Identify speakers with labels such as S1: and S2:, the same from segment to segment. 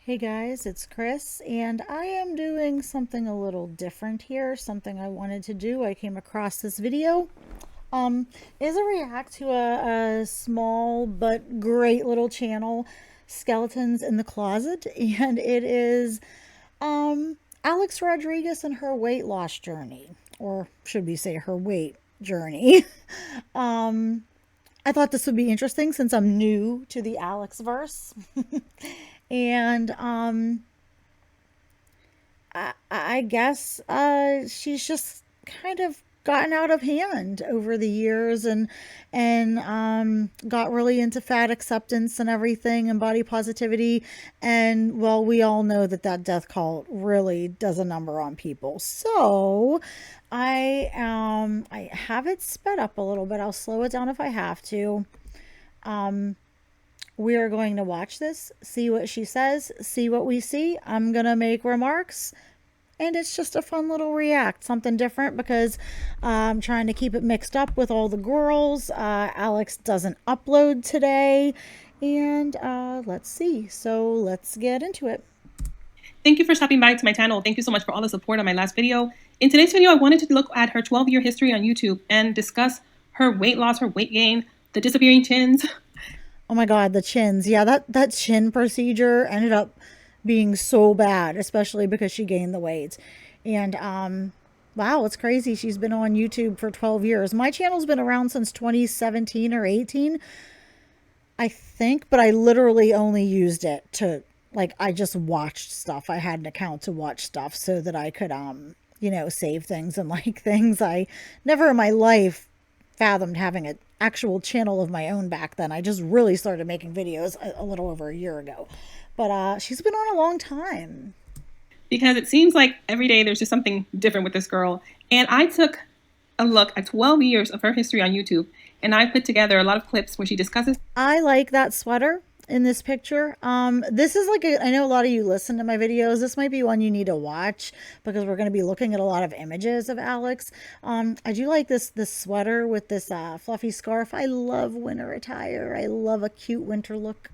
S1: Hey guys, it's Chris, and I am doing something a little different here, something I wanted to do. I came across this video. Um, is a react to a small but great little channel, Skeletons in the Closet, and it is Alex Rodriguez and her weight loss journey, or should we say her weight journey. um, I thought this would be interesting since I'm new to the Alex verse. And I guess she's just kind of gotten out of hand over the years and got really into fat acceptance and everything and body positivity. And well, we all know that that death cult really does a number on people. So I have it sped up a little bit. I'll slow it down if I have to. We are going to watch this, see what she says, see what we see. I'm going to make remarks, and it's just a fun little react, something different because I'm trying to keep it mixed up with all the girls. Alex doesn't upload today, and let's see. So let's get into it.
S2: Thank you for stopping by to my channel. Thank you so much for all the support on my last video. In today's video, I wanted to look at her 12-year history on YouTube and discuss her weight loss, her weight gain, the disappearing chins.
S1: Oh my God, the chins. Yeah, that chin procedure ended up being so bad, especially because she gained the weight. And wow, it's crazy. She's been on YouTube for 12 years. My channel's been around since 2017 or 18, I think, but I literally only used it to, like, I just watched stuff. I had an account to watch stuff so that I could save things and like things. I never in my life fathomed having an actual channel of my own back then. I just really started making videos a little over a year ago. But she's been on a long time.
S2: Because it seems like every day there's just something different with this girl. And I took a look at 12 years of her history on YouTube, and I put together a lot of clips where she discusses.
S1: I like that sweater in this picture. This is like I know a lot of you listen to my videos. This might be one you need to watch because we're going to be looking at a lot of images of Alex. I do like this sweater with this fluffy scarf. I love winter attire. I love a cute winter look.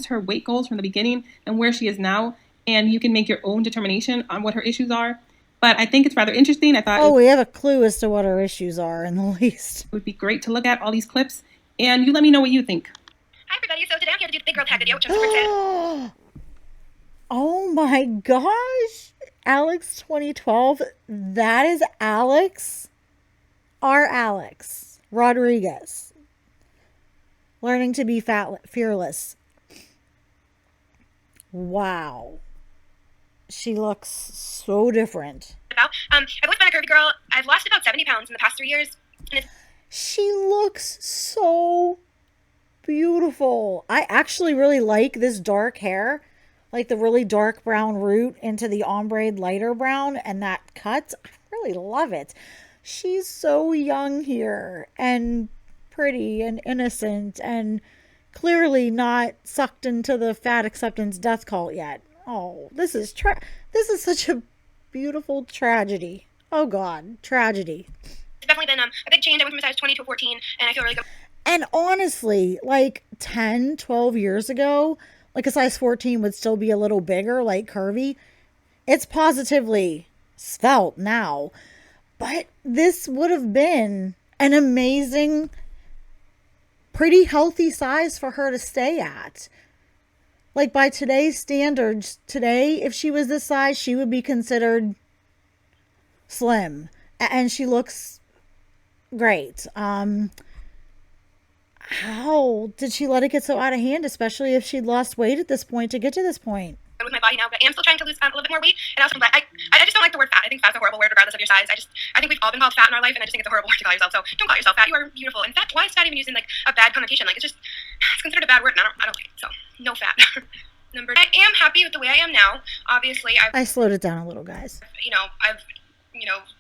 S2: Her weight goals from the beginning and where she is now, and you can make your own determination on what her issues are. But I think it's rather interesting. I thought
S1: we have a clue as to what her issues are in the least.
S2: It would be great to look at all these clips, and you let me know what you think.
S3: Hi everybody, so today I'm here to do the big girl tag video, which I'm super excited.
S1: Oh my gosh, Alex 2012, that is Alex, our Alex Rodriguez, learning to be fearless. Wow, she looks so different.
S3: I've always been a curvy girl. I've lost about 70 pounds in the past 3 years. And
S1: she looks so beautiful. I actually really like this dark hair, like the really dark brown root into the ombre lighter brown, and that cut. I really love it. She's so young here and pretty and innocent and clearly not sucked into the fat acceptance death cult yet. Oh, this is such a beautiful tragedy. Oh God, tragedy.
S3: It's definitely been a big change. I went from a size 20 to a 14, and I feel really good.
S1: And honestly, like 10, 12 years ago, like a size 14 would still be a little bigger, like curvy. It's positively svelte now. But this would have been an amazing, pretty healthy size for her to stay at. Like by today's standards, today, if she was this size, she would be considered slim. And she looks great. How did she let it get so out of hand, especially if she'd lost weight at this point to get to this point?
S3: With my body now, but I am still trying to lose a little bit more weight. And also, I just don't like the word fat. I think fat's a horrible word regardless of your size. I think we've all been called fat in our life, and I just think it's a horrible word to call yourself. So don't call yourself fat. You are beautiful. In fact, why is fat even used in like a bad connotation? Like it's considered a bad word, and I don't like it. So no fat. I am happy with the way I am now. Obviously,
S1: I slowed it down a little, guys.
S3: I've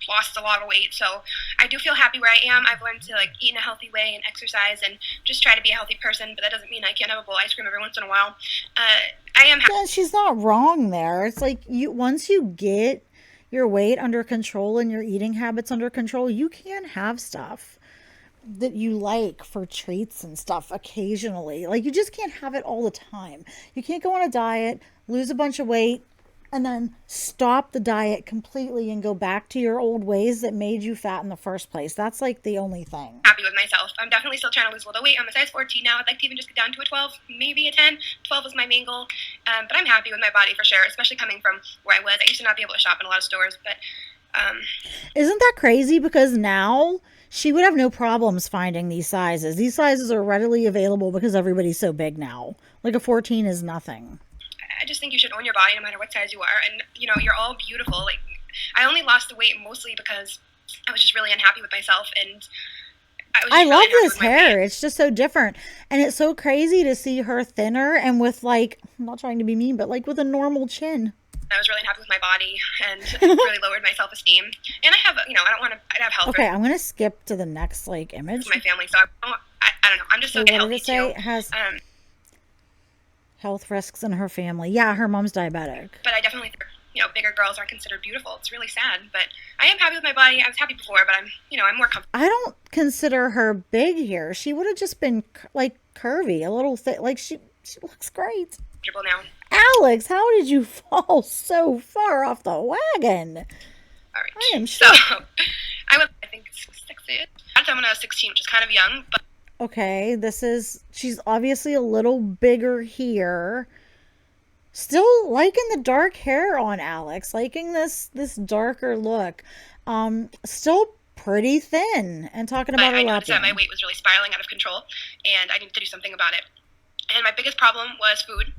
S3: lost a lot of weight, so I do feel happy where I am. I've learned to like eat in a healthy way and exercise and just try to be a healthy person, but that doesn't mean I can't have a bowl of ice cream every once in a while. I am happy.
S1: Yeah, she's not wrong there. It's like once you get your weight under control and your eating habits under control, you can have stuff. that you like for treats and stuff occasionally. Like you just can't have it all the time. You can't go on a diet, lose a bunch of weight, and then stop the diet completely and go back to your old ways that made you fat in the first place. That's like the only thing.
S3: Happy with myself. I'm definitely still trying to lose a little weight. I'm a size 14 now. I'd like to even just get down to a 12, maybe a 10. 12 is my main goal. But I'm happy with my body for sure, especially coming from where I was. I used to not be able to shop in a lot of stores, but
S1: Isn't that crazy? Because now she would have no problems finding these sizes. These sizes are readily available because everybody's so big now. Like a 14 is nothing.
S3: I just think you should own your body no matter what size you are. And, you know, you're all beautiful. Like, I only lost the weight mostly because I was just really unhappy with myself. And
S1: I love this hair. It's just so different. And it's so crazy to see her thinner and with like, I'm not trying to be mean, but like with a normal chin.
S3: I was really unhappy with my body and really lowered my self-esteem. And I have, you know, I don't want to, I have health.
S1: Okay, I'm going to skip to the next like image.
S3: My family, so I don't know. I'm just so healthy too.
S1: It has health risks in her family. Yeah, her mom's diabetic.
S3: But I definitely think, you know, bigger girls aren't considered beautiful. It's really sad, but I am happy with my body. I was happy before, but I'm, you know, I'm more comfortable.
S1: I don't consider her big here. She would have just been like curvy, a little thick. Like she looks great.
S3: Now.
S1: Alex, how did you fall so far off the wagon?
S3: All right.
S1: I am shocked.
S3: So, I think it's 16. At the time when I was 16, which is kind of young, but.
S1: Okay, she's obviously a little bigger here. Still liking the dark hair on Alex, liking this darker look. Still pretty thin, and talking about her
S3: I noticed that my weight was really spiraling out of control, and I needed to do something about it. And my biggest problem was food.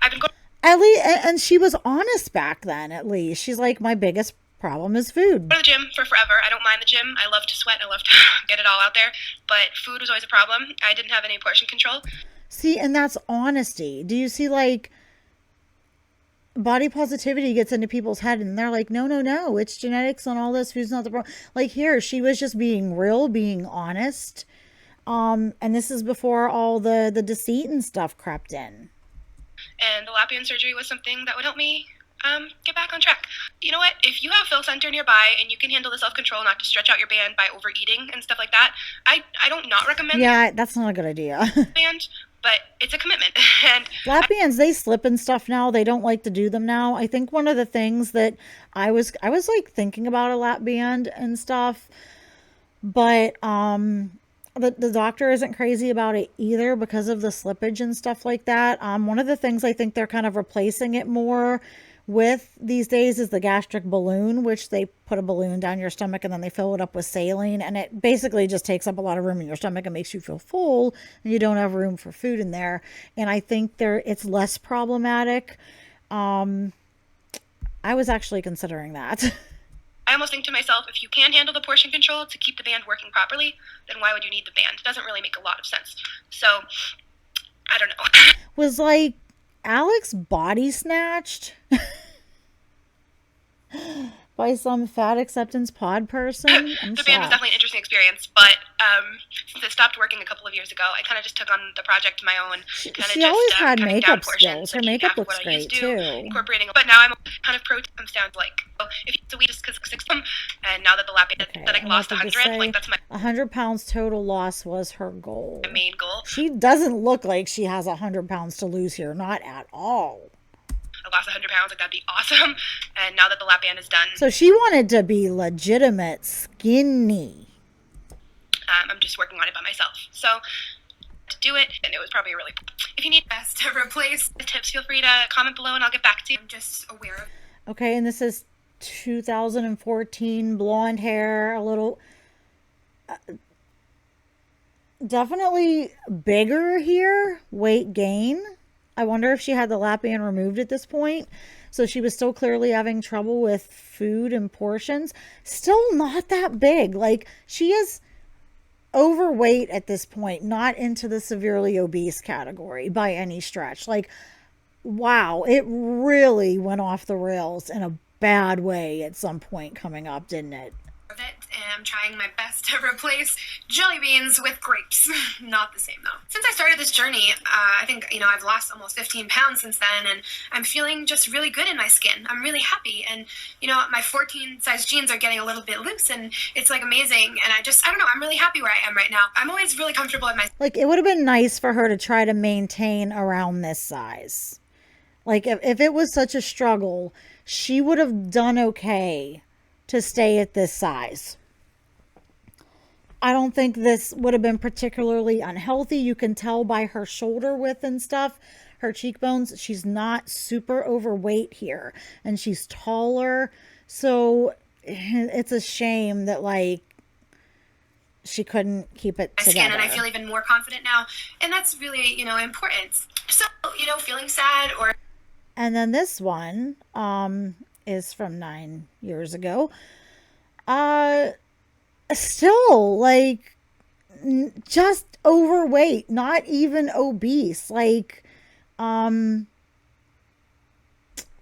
S3: I've been going.
S1: At least, and she was honest back then. At least she's like, my biggest problem is food.
S3: Go to the gym for forever. I don't mind the gym. I love to sweat. I love to get it all out there. But food was always a problem. I didn't have any portion control.
S1: See, and that's honesty. Do you see, like, body positivity gets into people's head and they're like, no, it's genetics and all this. Food's not the problem. Like here, she was just being real, being honest. And this is before all the deceit and stuff crept in.
S3: And the lap band surgery was something that would help me get back on track. You know what? If you have Fill Center nearby and you can handle the self-control not to stretch out your band by overeating and stuff like that, I don't not recommend.
S1: Yeah, that's not a good idea.
S3: Band, but it's a commitment. And
S1: lap bands, they slip and stuff now. They don't like to do them now. I think one of the things that I was like thinking about a lap band and stuff, but the doctor isn't crazy about it either because of the slippage and stuff like that. One of the things I think they're kind of replacing it more with these days is the gastric balloon, which they put a balloon down your stomach and then they fill it up with saline, and it basically just takes up a lot of room in your stomach and makes you feel full and you don't have room for food in there. And I think it's less problematic. I was actually considering that.
S3: I almost think to myself, if you can handle the portion control to keep the band working properly, then why would you need the band? It doesn't really make a lot of sense. So, I don't know.
S1: Was like Alex body snatched by some fat acceptance pod person?
S3: The band was definitely an interesting experience, but since it stopped working a couple of years ago, I kind of just took on the project to my own.
S1: She always had makeup skills. Her makeup looks great too.
S3: Incorporating, but now I'm kind of pro. Comes down to like, if it's a week, just because 6 of them, and now that the lap band that I lost 100, like that's my
S1: 100 pounds total loss was her goal.
S3: My main goal.
S1: She doesn't look like she has 100 pounds to lose here, not at all.
S3: I lost 100 pounds, like that'd be awesome. And now that the lap band is done,
S1: so she wanted to be legitimate skinny.
S3: I'm just working on it by myself. So to do it, and it was probably really. If you need us to replace the tips, feel free to comment below, and I'll get back to you. I'm just aware of.
S1: Okay, and this is 2014, blonde hair, a little. Definitely bigger here, weight gain. I wonder if she had the lap band removed at this point. So she was still clearly having trouble with food and portions. Still not that big. Like, she is overweight at this point, not into the severely obese category by any stretch. Like, wow, it really went off the rails in a bad way at some point coming up, didn't it?
S3: am trying my best to replace jelly beans with grapes. Not the same though. Since I started this journey, I think, I've lost almost 15 pounds since then, and I'm feeling just really good in my skin. I'm really happy, and my 14 size jeans are getting a little bit loose, and it's like amazing, and I don't know, I'm really happy where I am right now. I'm always really comfortable in my...
S1: Like, it would have been nice for her to try to maintain around this size. Like, if it was such a struggle, she would have done okay to stay at this size. I don't think this would have been particularly unhealthy. You can tell by her shoulder width and stuff, her cheekbones, she's not super overweight here, and she's taller. So it's a shame that, like, she couldn't keep it together.
S3: Skin, and I feel even more confident now, and that's really, important. So, feeling sad or...
S1: And then this one is from 9 years ago. Still, like, just overweight, not even obese. Like, when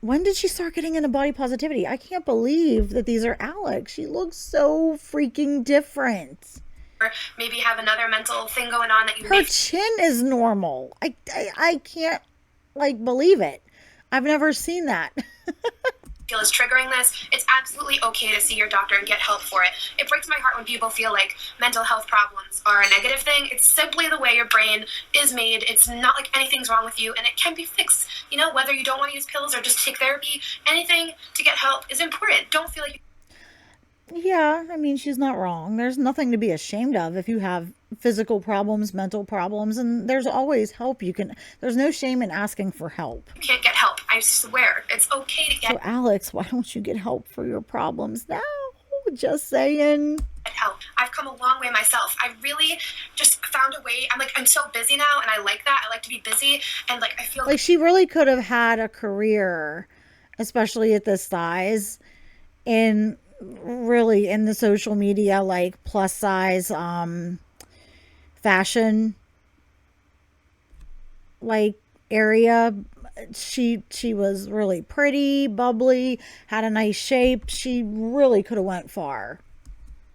S1: did she start getting into body positivity? I can't believe that these are Alex. She looks so freaking different.
S3: Or maybe have another mental thing going on that you...
S1: Her chin is normal. I can't, like, believe it. I've never seen that.
S3: Feel is triggering this. It's absolutely okay to see your doctor and get help for it. It breaks my heart when people feel like mental health problems are a negative thing. It's simply the way your brain is made. It's not like anything's wrong with you, and it can be fixed. Whether you don't want to use pills or just take therapy, anything to get help is important. Don't feel like...
S1: Yeah, I mean, she's not wrong. There's nothing to be ashamed of if you have physical problems, mental problems, and there's always help you can... There's no shame in asking for help.
S3: You can't get help. I swear. It's okay to get...
S1: So, Alex, why don't you get help for your problems now? Just saying.
S3: Help. I've come a long way myself. I really just found a way. I'm so busy now, and I like that. I like to be busy, and, I feel...
S1: Like, she really could have had a career, especially at this size, in the social media, like, plus size fashion, like, area. She was really pretty, bubbly, had a nice shape. She really could have went far.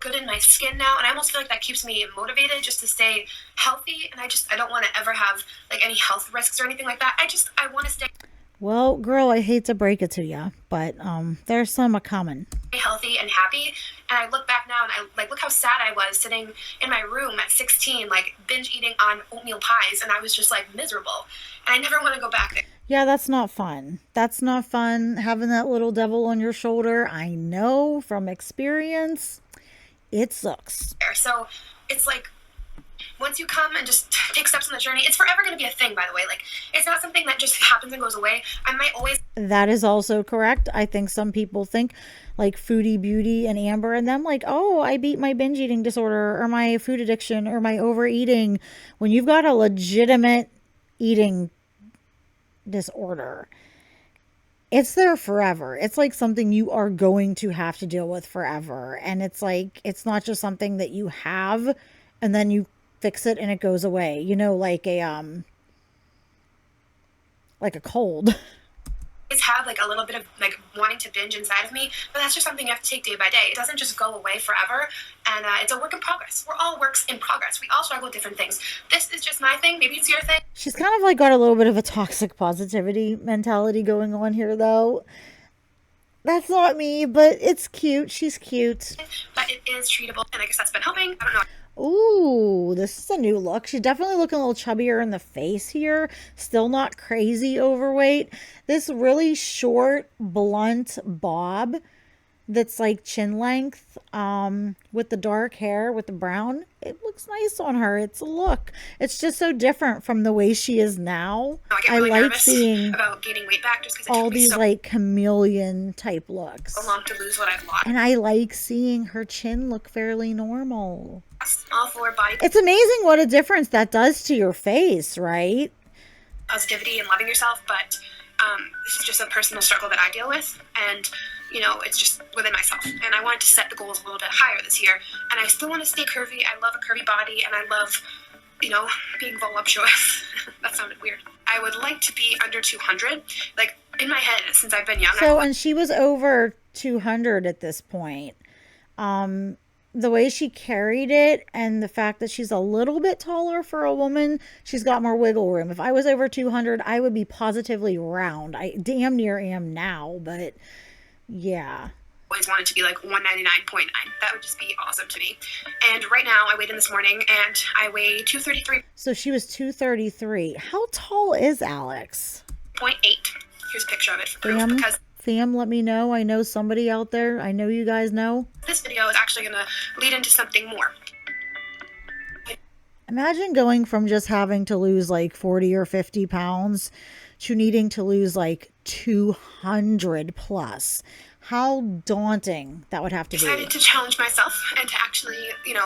S3: Good in my skin now, and I almost feel like that keeps me motivated just to stay healthy, and I don't want to ever have, any health risks or anything like that. I want to stay...
S1: Well, girl, I hate to break it to you, but there's some coming.
S3: Healthy and happy, and I look back now and I look how sad I was sitting in my room at 16, binge eating on oatmeal pies, and I was just miserable, and I never want to go back there.
S1: Yeah, that's not fun. That's not fun, having that little devil on your shoulder. I know from experience, it sucks.
S3: So it's once you come and just take steps on the journey, it's forever going to be a thing, by the way. It's not something that just happens and goes away. I might always...
S1: That is also correct. I think some people think, Foodie Beauty and Amber and them, oh, I beat my binge eating disorder or my food addiction or my overeating. When you've got a legitimate eating disorder, it's there forever. It's something you are going to have to deal with forever. And it's it's not just something that you have and then you fix it and it goes away, like a cold.
S3: It's have a little bit of wanting to binge inside of me, but that's just something you have to take day by day. It doesn't just go away forever, and it's a work in progress. We're all works in progress. We all struggle with different things. This is just my thing. Maybe it's your thing.
S1: She's kind of got a little bit of a toxic positivity mentality going on here, though. That's not me, but it's cute. She's cute.
S3: But it is treatable, and I guess that's been helping. I don't know.
S1: Ooh, this is a new look. She's definitely looking a little chubbier in the face here. Still not crazy overweight. This really short, blunt bob that's chin length, with the dark hair, with the brown. It looks nice on her. It's a look. It's just so different from the way she is now.
S3: I really like seeing about gaining weight back just
S1: all these chameleon type looks.
S3: So long to lose what I've lost.
S1: And I like seeing her chin look fairly normal.
S3: All for body.
S1: It's amazing what a difference that does to your face, right?
S3: Positivity and loving yourself, but this is just a personal struggle that I deal with, and it's just within myself. And I wanted to set the goals a little bit higher this year, and I still want to stay curvy. I love a curvy body, and I love, being voluptuous. That sounded weird. I would like to be under 200, in my head since I've been young.
S1: So, and she was over 200 at this point. the way she carried it and the fact that she's a little bit taller for a woman, she's got more wiggle room. If I was over 200, I would be positively round. I damn near am now, but yeah.
S3: Always wanted to be like 199.9. That would just be awesome to me. And right now I weighed in this morning and I weigh 233.8.
S1: So she was 233. How tall is Alex?
S3: Here's a picture of it for proof, because
S1: Fam, let me know. I know somebody out there. I know you guys know.
S3: this video is actually going to lead into something more.
S1: Imagine going from just having to lose like 40 or 50 pounds to needing to lose like 200 plus. How daunting that would have to be.
S3: I decided to challenge myself and to actually,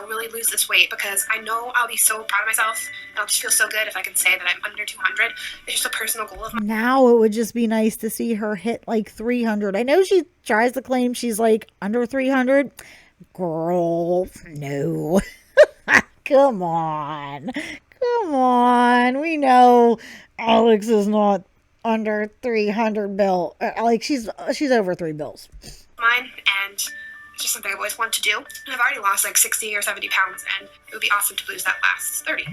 S3: really lose this weight, because I know I'll be so proud of myself and I'll just feel so good if I can say that I'm under 200. It's just a personal goal of mine.
S1: Now it would just be nice to see her hit like 300. I know she tries to claim she's like under 300. Girl, no. Come on. Come on. We know Alex is not under 300 bill. Like she's over 3 bills.
S3: Mine, and it's just something I've always wanted to do. And I've already lost like 60 or 70 pounds, and it would be awesome to lose that last 30.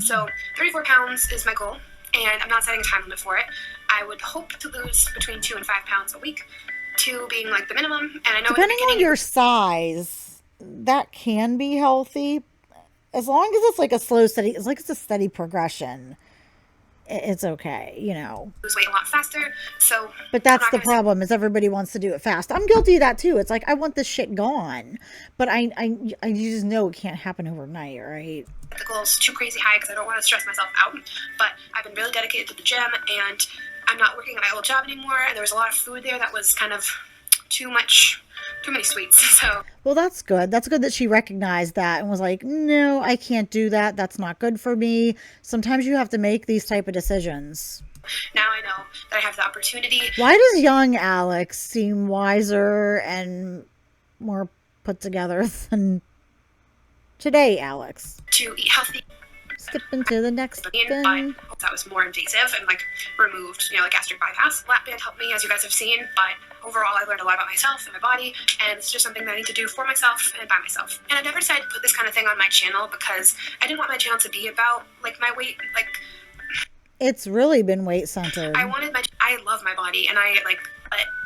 S3: So 34 pounds is my goal, and I'm not setting a time limit for it. I would hope to lose between 2 and 5 pounds a week, 2 being like the minimum. And I know
S1: depending on your size, that can be healthy, as long as it's like a slow, steady. It's like it's a steady progression. It's okay,
S3: lose weight a lot faster. So,
S1: but that's the problem, is everybody wants to do it fast. I'm guilty of that too. It's like I want this shit gone, but I just know it can't happen overnight, right?
S3: The goal is too crazy high because I don't want to stress myself out. But I've been really dedicated to the gym, and I'm not working at my old job anymore. And there was a lot of food there that was kind of too many sweets. So,
S1: well, that's good. That's good that she recognized that and was like, no, I can't do that. That's not good for me. Sometimes you have to make these type of decisions.
S3: Now I know that I have the opportunity.
S1: Why does young Alex seem wiser and more put together than today, Alex?
S3: To eat healthy.
S1: Skipping to the next thing.
S3: That was more invasive and removed, like gastric bypass. Lap band helped me, as you guys have seen, but overall I learned a lot about myself and my body, and it's just something that I need to do for myself and by myself. And I never decided to put this kind of thing on my channel because I didn't want my channel to be about my weight.
S1: It's really been weight centered.
S3: I love my body, and I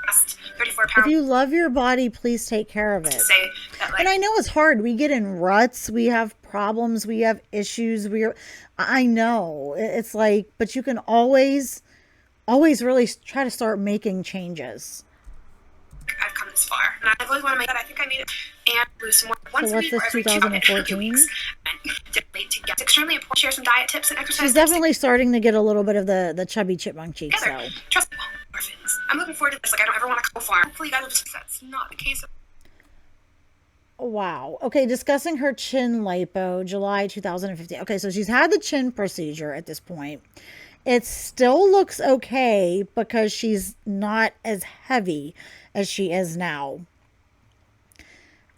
S3: lost 34 pounds.
S1: If you love your body, please take care of it.
S3: To say that,
S1: and I know it's hard. We get in ruts. We have problems. We have issues. I know it's but you can always really try to start making changes.
S3: I've come this far, and I've always wanted to make that. I think I need it and lose some more.
S1: So what's this, 2014?
S3: It's extremely important to share some diet tips and exercise.
S1: She's definitely starting to get a little bit of the chubby chipmunk cheeks. So
S3: trust me, orphans. I'm looking forward to this. I don't ever want to go far. Hopefully, you guys will just. That's not the case.
S1: Wow. Okay, discussing her chin lipo, July 2015. Okay, so she's had the chin procedure at this point. It still looks okay because she's not as heavy as she is now.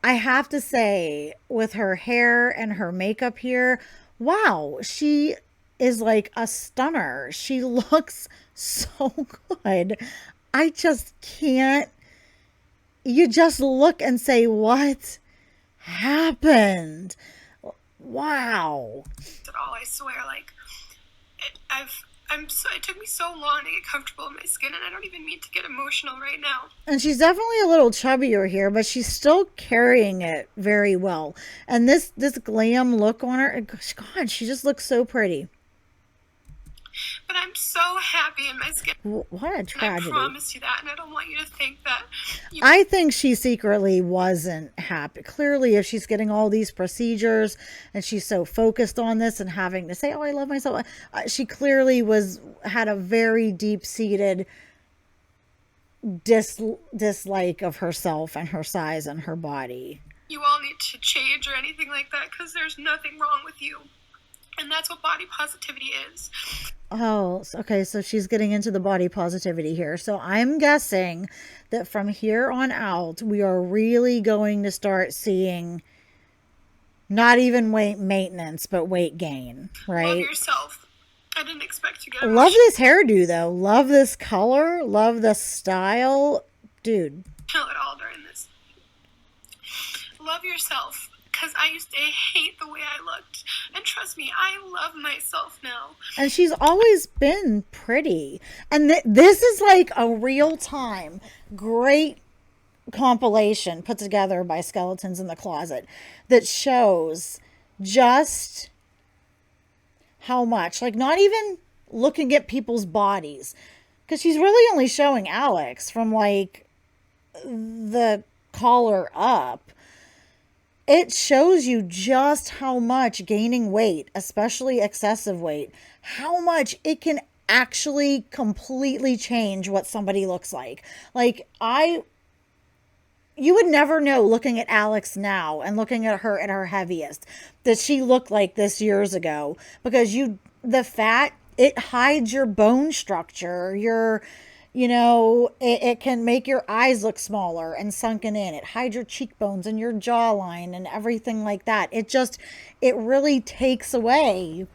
S1: I have to say, with her hair and her makeup here, wow, she is like a stunner. She looks so good. I just can't. You just look and say, what happened? Wow.
S3: At all, I swear, it took me so long to get comfortable in my skin, and I don't even mean to get emotional right now.
S1: And she's definitely a little chubbier here, but she's still carrying it very well. And this glam look on her, God, she just looks so pretty.
S3: But I'm so happy in my skin.
S1: What a tragedy.
S3: And I promise you that, and I don't want you to think that.
S1: I think she secretly wasn't happy. Clearly, if she's getting all these procedures and she's so focused on this and having to say, oh, I love myself, she clearly had a very deep-seated dislike of herself and her size and her body.
S3: You all need to change or anything like that, because there's nothing wrong with you. And that's what body positivity is.
S1: Oh, okay. So she's getting into the body positivity here. So I'm guessing that from here on out, we are really going to start seeing not even weight maintenance, but weight gain, right?
S3: Love yourself. I didn't expect to get
S1: Love this hairdo, though. Love this color. Love the style. Dude.
S3: Tell it all during this. Love yourself. because I used to hate the way I looked. And trust me, I love myself now.
S1: And she's always been pretty. And this is like a real time great compilation put together by Skeletons in the Closet that shows just how much, like, not even looking at people's bodies, because she's really only showing Alex from like the collar up. It shows you just how much gaining weight, especially excessive weight, how much it can actually completely change what somebody looks like. Like, you would never know looking at Alex now and looking at her at her heaviest that she looked like this years ago, because the fat, it hides your bone structure, it can make your eyes look smaller and sunken in. It hides your cheekbones and your jawline and everything like that. It really takes away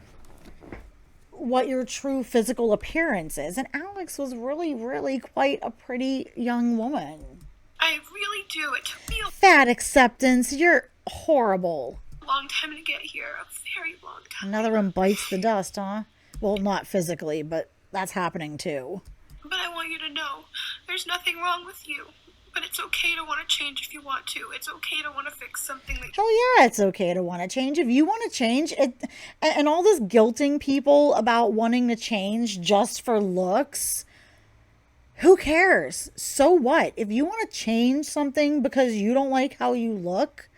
S1: what your true physical appearance is. And Alex was really, really quite a pretty young woman.
S3: I really do. It took me
S1: Fat acceptance, you're horrible.
S3: a long time to get here. A very long time.
S1: Another one bites the dust, huh? Well, not physically, but that's happening too.
S3: But I want you to know, there's nothing wrong with you. But it's okay to want to change if you want to. It's okay to want to fix something that...
S1: Hell yeah, it's okay to want to change. If you want to change it, and all this guilting people about wanting to change just for looks, who cares? So what? If you want to change something because you don't like how you look,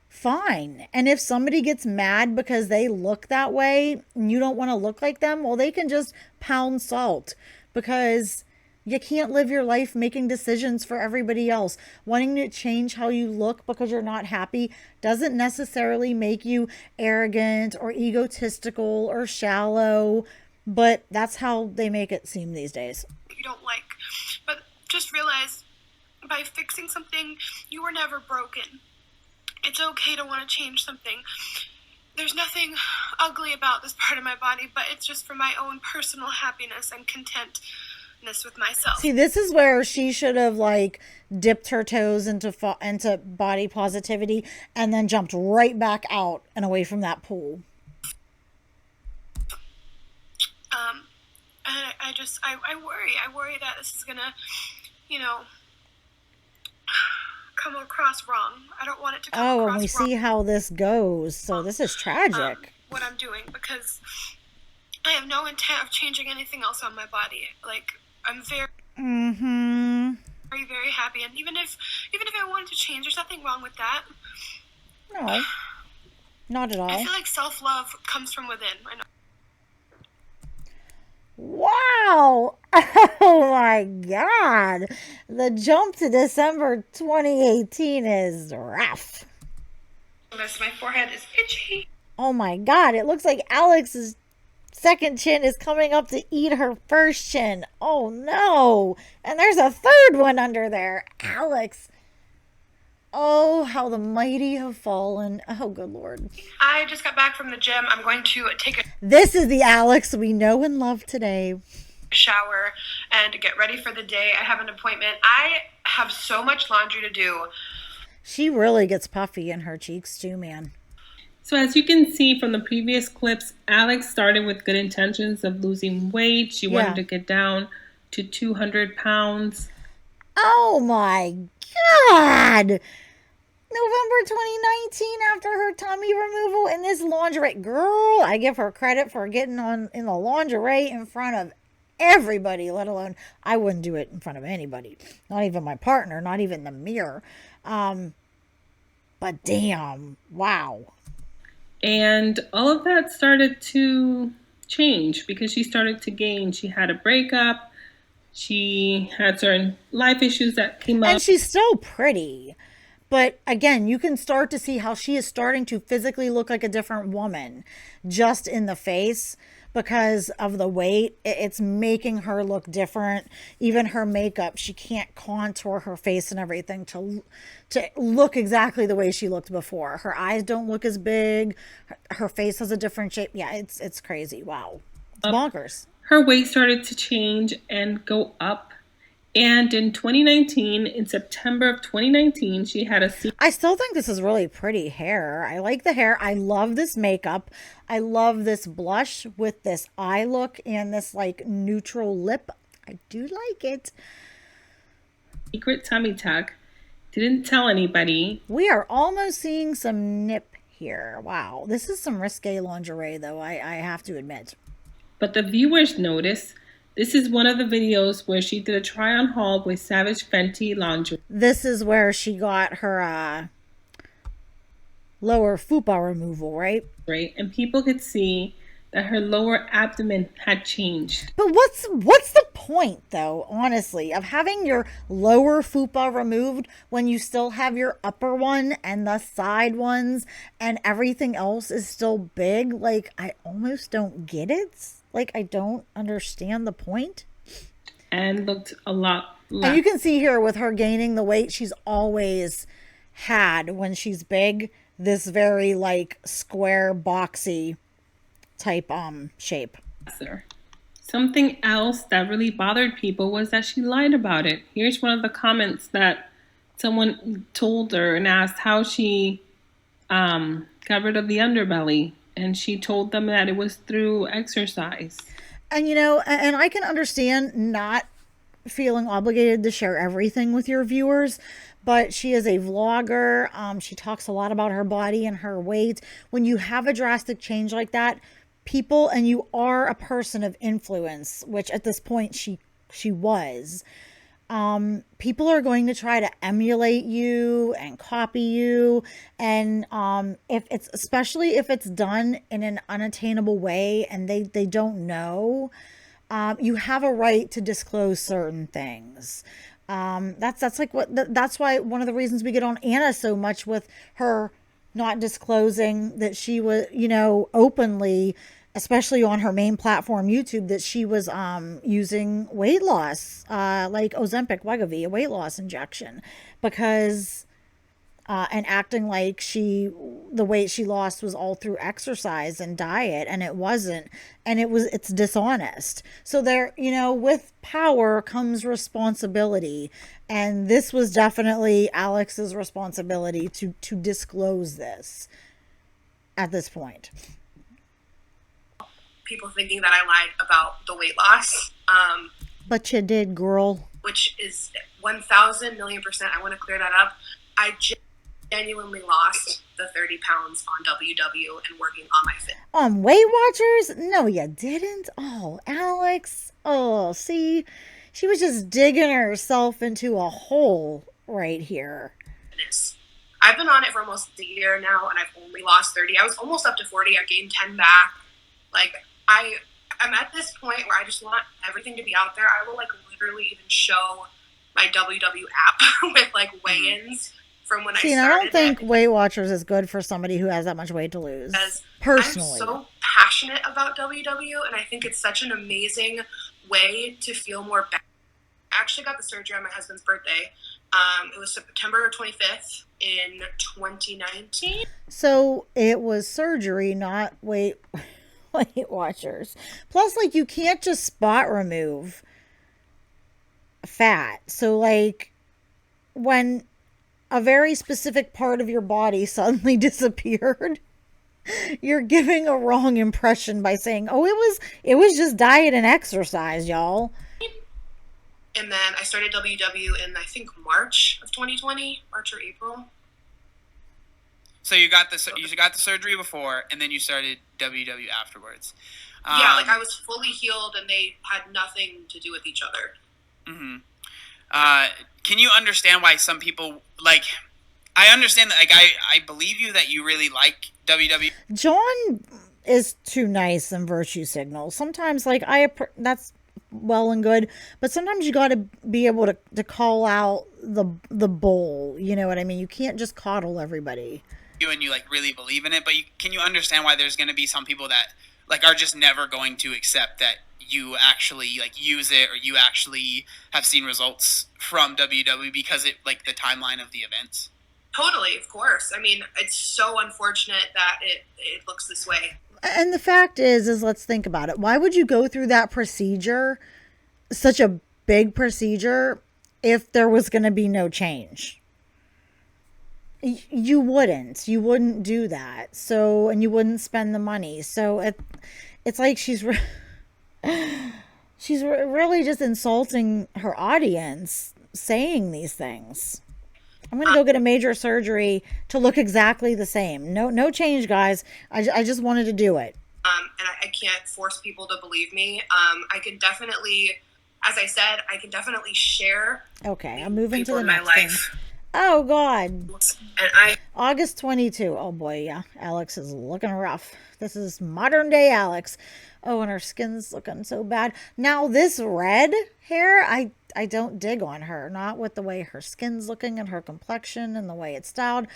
S1: fine. And if somebody gets mad because they look that way and you don't want to look like them, well, they can just pound salt, because you can't live your life making decisions for everybody else. Wanting to change how you look because you're not happy doesn't necessarily make you arrogant or egotistical or shallow, but that's how they make it seem these days.
S3: you don't like. But just realize, by fixing something, you were never broken. It's okay to want to change something. There's nothing ugly about this part of my body, but it's just for my own personal happiness and contentness with myself.
S1: See, this is where she should have like dipped her toes into body positivity and then jumped right back out and away from that pool.
S3: I worry. I worry that this is gonna, come across wrong. I don't want it to come across wrong.
S1: Oh, and we see how this goes. So this is tragic.
S3: What I'm doing, because I have no intent of changing anything else on my body. Like, I'm very, very, very happy. And even if I wanted to change, there's nothing wrong with that.
S1: No, not at all.
S3: I feel like self-love comes from within. I know.
S1: Wow. Oh my God. The jump to December 2018 is rough.
S3: My forehead is itchy.
S1: Oh my God. It looks like Alex's second chin is coming up to eat her first chin. Oh no. And there's a third one under there. Alex. Oh, how the mighty have fallen. Oh, good Lord.
S3: I just got back from the gym. I'm going to take a
S1: This is the Alex we know and love today.
S3: shower and get ready for the day. I have an appointment. I have so much laundry to do.
S1: She really gets puffy in her cheeks too, man.
S2: So as you can see from the previous clips, Alex started with good intentions of losing weight. She wanted to get down to 200 pounds.
S1: Oh my God. November 2019, after her tummy removal in this lingerie. Girl, I give her credit for getting on in the lingerie in front of everybody, let alone, I wouldn't do it in front of anybody. Not even my partner, not even the mirror. But damn, wow.
S2: And all of that started to change because she started to gain. She had a breakup. She had certain life issues that came up.
S1: And she's still pretty. But again, you can start to see how she is starting to physically look like a different woman just in the face because of the weight. It's making her look different. Even her makeup, she can't contour her face and everything to look exactly the way she looked before. Her eyes don't look as big. Her face has a different shape. Yeah, it's crazy. Wow. It's bonkers.
S2: Her weight started to change and go up. And in 2019, in September of 2019, she had a
S1: I still think this is really pretty hair. I like the hair. I love this makeup. I love this blush with this eye look and this like neutral lip. I do like it.
S2: secret tummy tuck. Didn't tell anybody.
S1: We are almost seeing some nip here. Wow. This is some risque lingerie, though, I have to admit.
S2: But the viewers noticed. This is one of the videos where she did a try-on haul with Savage Fenty lingerie.
S1: This is where she got her lower fupa removal, right?
S2: Right, and people could see that her lower abdomen had changed.
S1: But what's the point, though, honestly, of having your lower fupa removed when you still have your upper one and the side ones and everything else is still big? Like, I almost don't get it. Like, I don't understand the point.
S2: And looked a lot less.
S1: And you can see here with her gaining the weight, she's always had, when she's big, this very, like, square, boxy type shape.
S2: Something else that really bothered people was that she lied about it. Here's one of the comments that someone told her and asked how she got rid of the underbelly. And she told them that it was through exercise.
S1: And, you know, and I can understand not feeling obligated to share everything with your viewers, but she is a vlogger. She talks a lot about her body and her weight. When you have a drastic change like that, people, and you are a person of influence, which at this point she was, people are going to try to emulate you and copy you. And especially if it's done in an unattainable way and they don't know, you have a right to disclose certain things. That's why one of the reasons we get on Anna so much with her not disclosing that she was, you know, openly, especially on her main platform, YouTube, that she was using weight loss, like Ozempic, Wegovy, a weight loss injection, because and acting like the weight she lost was all through exercise and diet, and it wasn't, and it's dishonest. So there, you know, with power comes responsibility, and this was definitely Alex's responsibility to disclose this at this point.
S3: People thinking that I lied about the weight loss.
S1: But you did, girl.
S3: Which is 1,000 million%. I want to clear that up. I genuinely lost the 30 pounds on WW and working on my fitness.
S1: On Weight Watchers? No, you didn't. Oh, Alex. Oh, see, she was just digging herself into a hole right here.
S3: I've been on it for almost a year now, and I've only lost 30. I was almost up to 40. I gained 10 back. Like, I'm at this point where I just want everything to be out there. I will, like, literally even show my WW app with, like, weigh-ins from when I started.
S1: I don't think Weight Watchers is good for somebody who has that much weight to lose. Personally.
S3: I'm so passionate about WW, and I think it's such an amazing way to feel more balanced. I actually got the surgery on my husband's birthday. It was September 25th in 2019.
S1: So it was surgery, not Weight Watchers. Plus, like, you can't just spot remove fat. So, like, when a very specific part of your body suddenly disappeared, you're giving a wrong impression by saying, oh, it was just diet and exercise, y'all.
S3: And then I started WW in, I think, March of 2020, March or April.
S4: So you got the surgery before, and then you started WW afterwards.
S3: Yeah, like I was fully healed, and they had nothing to do with each other.
S4: Mm-hmm. Can you understand why some people, like, I understand that, like, I believe you that you really like WW.
S1: John is too nice and virtue signals. Sometimes, like, that's well and good, but sometimes you got to be able to call out the bull. You know what I mean? You can't just coddle everybody.
S4: And you, like, really believe in it, but can you understand why there's going to be some people that, like, are just never going to accept that you actually, like, use it, or you actually have seen results from WW because it, like, the timeline of the events?
S3: Totally, of course. I mean, it's so unfortunate that it looks this way.
S1: And the fact is let's think about it. Why would you go through that procedure, such a big procedure, if there was going to be no change. You wouldn't do that. So, and you wouldn't spend the money. So it's like she's really just insulting her audience saying these things. I'm going to go get a major surgery to look exactly the same. No change, guys. I just wanted to do it.
S3: And I can't force people to believe me. I can definitely, as I said, I can definitely share.
S1: Okay, I'm moving to the
S3: in my
S1: next thing.
S3: life.
S1: Oh, God.
S3: And
S1: August 22. Oh, boy, yeah. Alex is looking rough. This is modern day Alex. Oh, and her skin's looking so bad. Now, this red hair, I don't dig on her. Not with the way her skin's looking and her complexion and the way it's styled.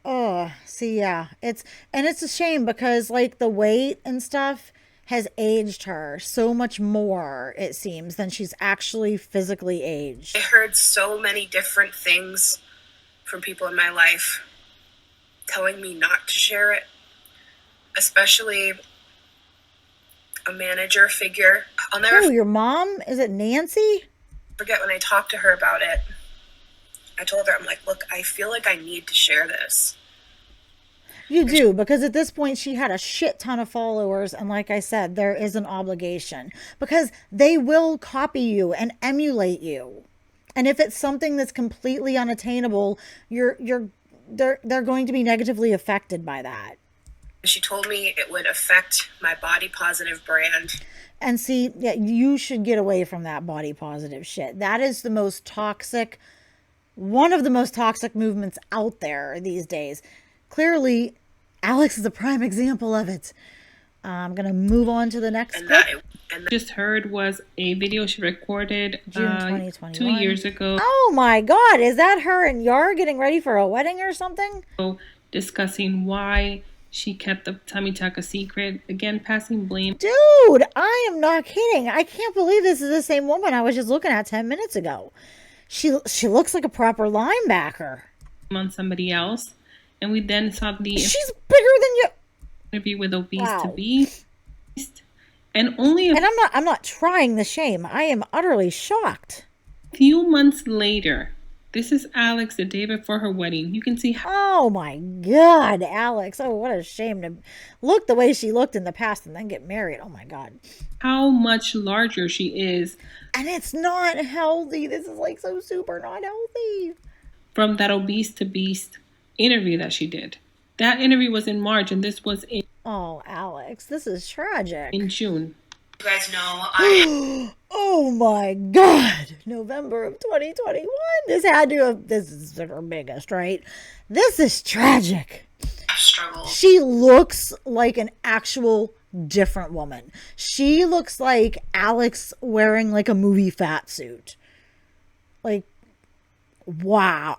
S1: Oh, see, yeah. It's a shame because, like, the weight and stuff has aged her so much more, it seems, than she's actually physically aged.
S3: I heard so many different things from people in my life telling me not to share it, especially a manager figure. I'll never
S1: your mom? Is it Nancy?
S3: forget when I talked to her about it. I told her, I'm like, look, I feel like I need to share this.
S1: You do, because at this point she had a shit ton of followers, and like I said, there is an obligation because they will copy you and emulate you. And if it's something that's completely unattainable, they're going to be negatively affected by that.
S3: She told me it would affect my body positive brand.
S1: And see, yeah, you should get away from that body positive shit. That is the most toxic, one of the most toxic movements out there these days. Clearly, Alex is a prime example of it. I'm going to move on to the next clip.
S2: Just heard was a video she recorded
S1: June 2021.
S2: 2 years ago.
S1: Oh my God, is that her and Yar getting ready for a wedding or something?
S2: Discussing why she kept the tummy tuck a secret. Again, passing blame.
S1: Dude, I am not kidding. I can't believe this is the same woman I was just looking at 10 minutes ago. She looks like a proper linebacker.
S2: On somebody else. And we then saw the
S1: She's bigger than you.
S2: interview with Obese to Beast. And only
S1: And I'm not trying the shame. I am utterly shocked.
S2: few months later, this is Alex the day before her wedding. You can see how
S1: Oh my God, Alex. Oh, what a shame to look the way she looked in the past and then get married. Oh my God.
S2: much larger she is.
S1: And it's not healthy. This is like so super not healthy.
S2: From that Obese to Beast interview that she did. That interview was in March and this was
S1: Oh, Alex, this is tragic.
S2: in June.
S3: You guys know
S1: Oh my God. November of 2021. This is her biggest, right? This is tragic.
S3: I struggle.
S1: She looks like an actual different woman. She looks like Alex wearing like a movie fat suit. Like, wow.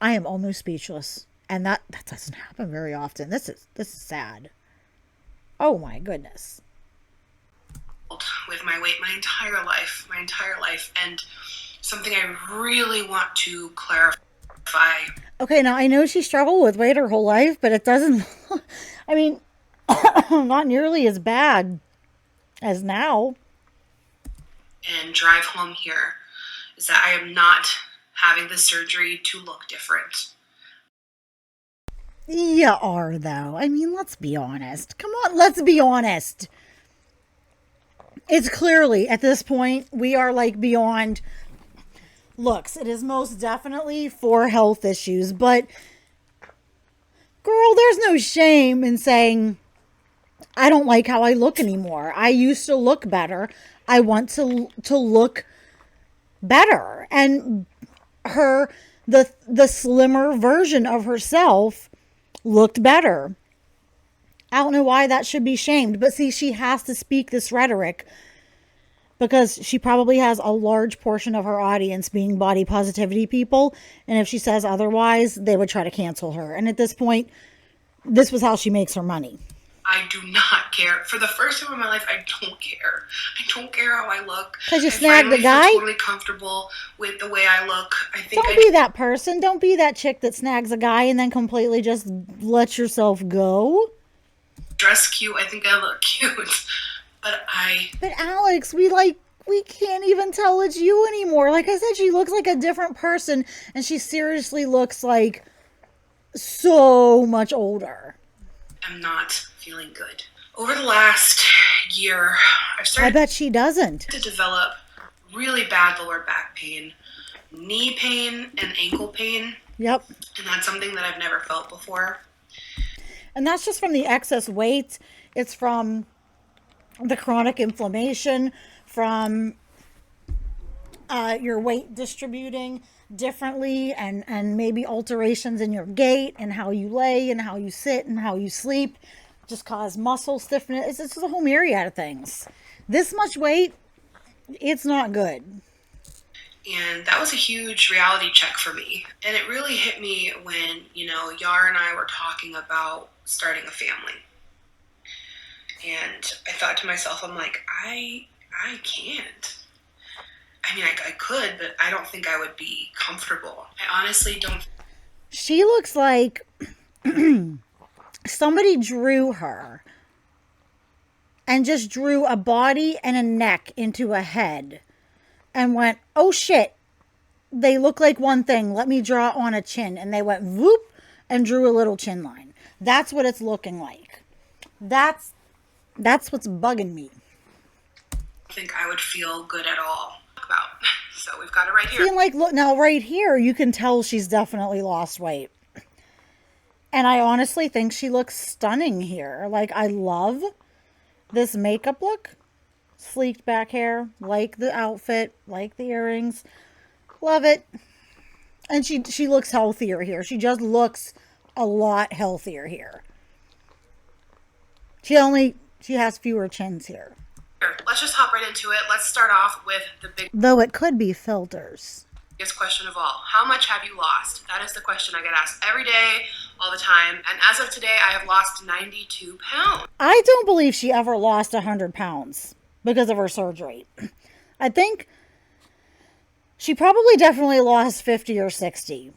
S1: I am almost speechless. And that doesn't happen very often. This is sad. Oh my goodness.
S3: With my weight my entire life, and something I really want to clarify.
S1: Okay, now I know she struggled with weight her whole life, but it doesn't, I mean, not nearly as bad as now.
S3: And drive home here is that I am not having the surgery to look different.
S1: You are, though. I mean, let's be honest. Come on, let's be honest. It's clearly, at this point, we are like beyond looks. It is most definitely for health issues, but girl, there's no shame in saying, I don't like how I look anymore. I used to look better. I want to look better. And the slimmer version of herself looked better. I don't know why that should be shamed, but see, she has to speak this rhetoric because she probably has a large portion of her audience being body positivity people. And if she says otherwise, they would try to cancel her. And at this point, this was how she makes her money.
S3: I do not care. For the first time in my life, I don't care. I don't care how I look.
S1: Because you snagged the guy?
S3: I'm totally comfortable with the way I look. I think
S1: Don't be that person. Don't be that chick that snags a guy and then completely just lets yourself go.
S3: Dress cute. I think I look cute. But
S1: Alex, we can't even tell it's you anymore. Like I said, she looks like a different person, and she seriously looks like so much older.
S3: I'm not feeling good. Over the last year, I've
S1: I
S3: started
S1: bet she doesn't.
S3: to develop really bad lower back pain, knee pain, and ankle pain.
S1: Yep.
S3: And that's something that I've never felt before.
S1: And that's just from the excess weight. It's from the chronic inflammation, from your weight distributing differently, and maybe alterations in your gait and how you lay and how you sit and how you sleep just cause muscle stiffness. It's a whole myriad of things. This much weight, it's not good.
S3: And that was a huge reality check for me. And it really hit me when, Yar and I were talking about starting a family. And I thought to myself, I'm like, I can't. I mean, I could, but I don't think I would be comfortable. I honestly don't.
S1: She looks like somebody drew her and just drew a body and a neck into a head and went, oh shit, they look like one thing. Let me draw on a chin. And they went whoop and drew a little chin line. That's what it's looking like. That's what's bugging me.
S3: I think I would feel good at all about. So we've got it right here.
S1: See, like, look, now right here, you can tell she's definitely lost weight. And I honestly think she looks stunning here. Like, I love this makeup look. Sleeked back hair, like the outfit, like the earrings. Love it. And she looks healthier here. She just looks a lot healthier here. She has fewer chins here.
S3: Let's just hop right into it. Let's start off with the
S1: Though it could be filters.
S3: biggest question of all. How much have you lost? That is the question I get asked every day, all the time. And as of today, I have lost 92 pounds.
S1: I don't believe she ever lost 100 pounds because of her surgery. I think she probably definitely lost 50 or 60.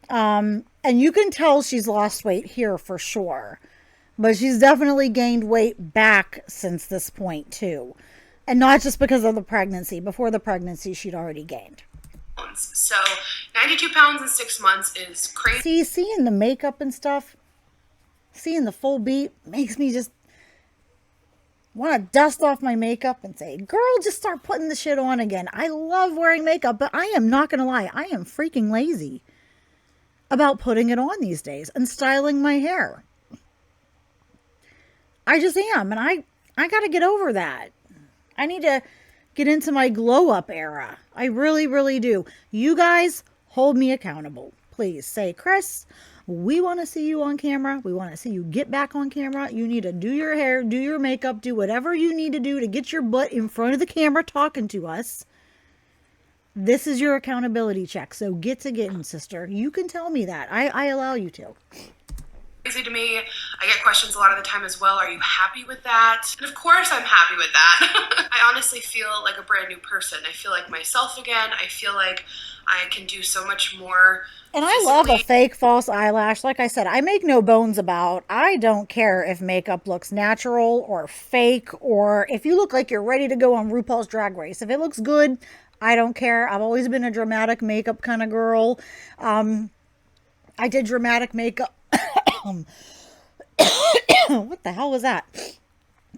S1: And you can tell she's lost weight here for sure. But she's definitely gained weight back since this point too. And not just because of the pregnancy. Before the pregnancy, she'd already gained.
S3: So 92 pounds in 6 months is crazy.
S1: See, seeing the makeup and stuff, seeing the full beat makes me just want to dust off my makeup and say, girl, just start putting the shit on again. I love wearing makeup, but I am not going to lie. I am freaking lazy about putting it on these days and styling my hair. I just am. And I got to get over that. I need to get into my glow up era. I really, really do. You guys hold me accountable. Please say, Chris, we want to see you on camera. We want to see you get back on camera. You need to do your hair, do your makeup, do whatever you need to do to get your butt in front of the camera talking to us. This is your accountability check. So get to getting, sister. You can tell me that. I allow you to.
S3: Crazy to me. I get questions a lot of the time as well. Are you happy with that? And of course I'm happy with that. I honestly feel like a brand new person. I feel like myself again. I feel like I can do so much more.
S1: And I love a fake false eyelash. Like I said, I make no bones about. I don't care if makeup looks natural or fake, or if you look like you're ready to go on RuPaul's Drag Race. If it looks good, I don't care. I've always been a dramatic makeup kind of girl. I did dramatic makeup. What the hell was that?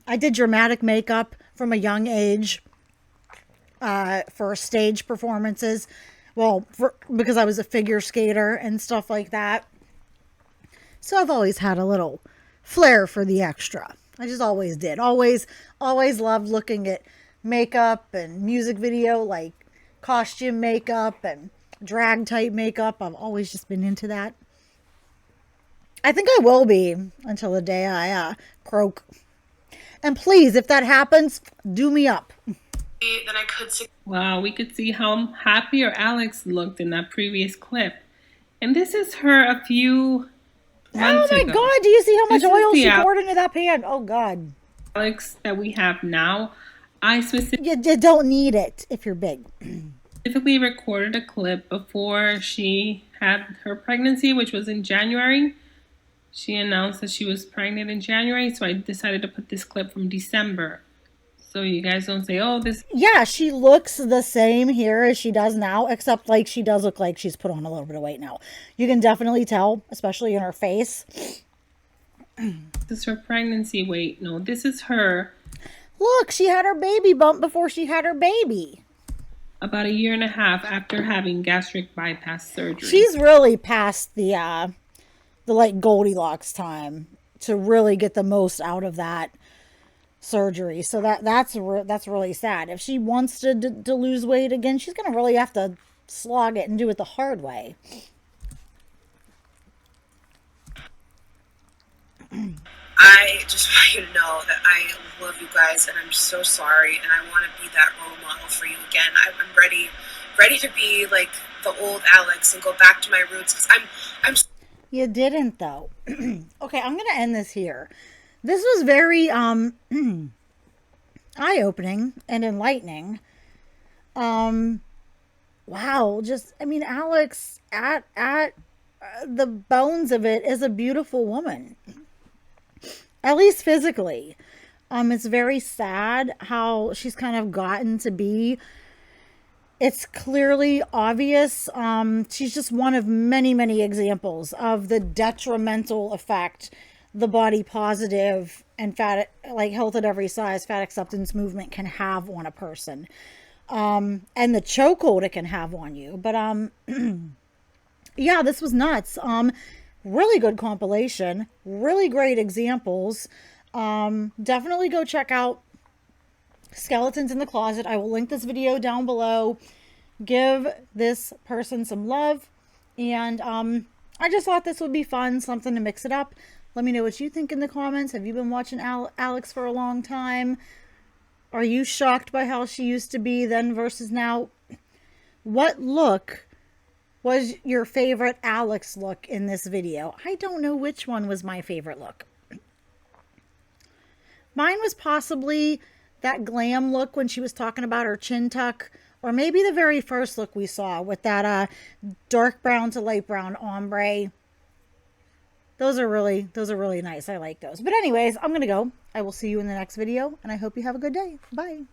S1: I did dramatic makeup from a young age for stage performances. Well, because I was a figure skater and stuff like that. So I've always had a little flair for the extra. I just always did. Always loved looking at makeup and music video, like costume makeup and drag type makeup. I've always just been into that. I think I will be until the day I croak. And please, if that happens, do me up.
S3: That I could see.
S2: Wow, we could see how happier Alex looked in that previous clip. And this is her a few months
S1: ago. Oh my God, do you see how much oil she poured into that pan? Oh God.
S2: Alex that we have now, I specifically...
S1: You don't need it if you're big.
S2: Specifically recorded a clip before she had her pregnancy, which was in January. She announced that she was pregnant in January, so I decided to put this clip from December. So you guys don't say, oh, this.
S1: Yeah, she looks the same here as she does now, except like she does look like she's put on a little bit of weight now. You can definitely tell, especially in her face.
S2: This is her pregnancy weight. No, this is her.
S1: Look, she had her baby bump before she had her baby.
S2: About 1.5 years after having gastric bypass surgery.
S1: She's really past the like Goldilocks time to really get the most out of that surgery. So that's really sad. If she wants to lose weight again, she's gonna really have to slog it and do it the hard way.
S3: I just want you to know that I love you guys, and I'm so sorry, and I want to be that role model for you again. I'm ready to be like the old Alex and go back to my roots, because I'm.
S1: You didn't though. Okay, I'm gonna end this here. This was very eye-opening and enlightening. Wow, just I mean, Alex at the bones of it is a beautiful woman. At least physically. It's very sad how she's kind of gotten to be. It's clearly obvious. She's just one of many, many examples of the detrimental effect the body positive and fat, like health at every size, fat acceptance movement can have on a person. And the chokehold it can have on you. But, yeah, this was nuts. Really good compilation, really great examples. Definitely go check out Skeletons in the Closet. I will link this video down below. Give this person some love. And I just thought this would be fun, something to mix it up. Let me know what you think in the comments. Have you been watching Alex for a long time? Are you shocked by how she used to be then versus now? What look was your favorite Alex look in this video? I don't know which one was my favorite look. Mine was possibly that glam look when she was talking about her chin tuck, or maybe the very first look we saw with that dark brown to light brown ombre. Those are really nice. I like those. But anyways, I'm going to go. I will see you in the next video, and I hope you have a good day. Bye.